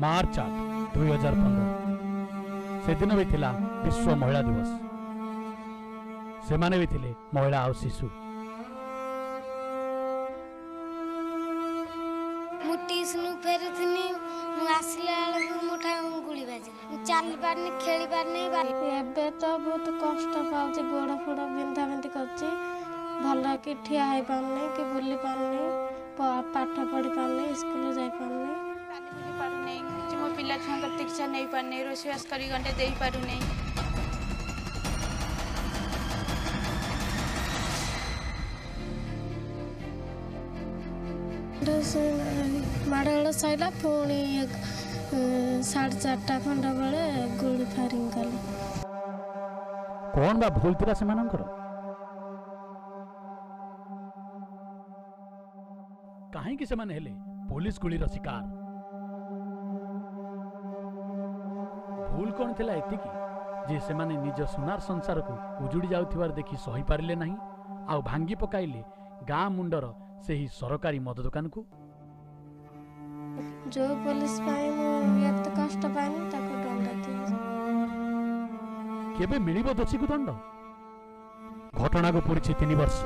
मार्च 8 2015 से दिन भी थिला विश्व महिला दिवस। से माने भी थिले महिला और शिशु। चली पारनी खेली पारनी एबे तो बहुत कष्ट पाऊँ गोड़ फोड़ बिंधा बिंधी कर भल कि ठिया हो पारनी कि बुली पारनी पाठ पढ़ी पारनी स्कूल जाई पारनी मो पिला छुआ चिकित्सा नहीं पारनी रोषेबास कर गंडे दे पारुनी माड़ सैला पुणी 4:30 खंड बेले गोली फायरिंग कले। कौन बा भूल थिला से मानकर कहीं कि से माने हेले पुलिस गुली रो शिकार। भूल कौन थिला एतिकी जे से माने निज सुनार संसार को उजुड़ी जाउथिबार देखि सही पारिले नहीं आ भांगी पकाइले गाँ मुंडर से ही सरकारी मद दुकान को। जो पुलिस पाई एत कष्ट पानी ताको दंड दियो केबे मिलिबो दोषी को दंड। घटना को पड़ी 3 वर्ष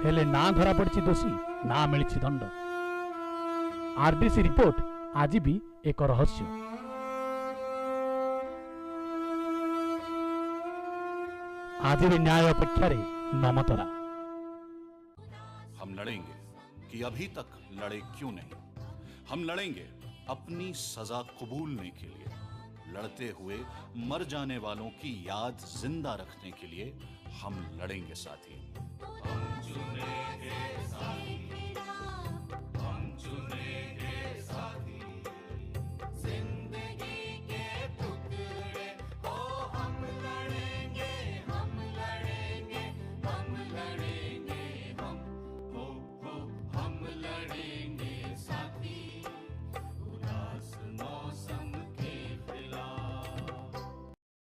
हेले ना धरा पड़ी दोषी ना मिली दंड। आरडीसी रिपोर्ट आज भी एक रहस्य। आज भी न्याय अपेक्षा रे नमतरा। हम लड़ेंगे कि अभी तक लड़े क्यों नहीं। हम लड़ेंगे अपनी सजा कबूलने के लिए, लड़ते हुए मर जाने वालों की याद जिंदा रखने के लिए हम लड़ेंगे साथी।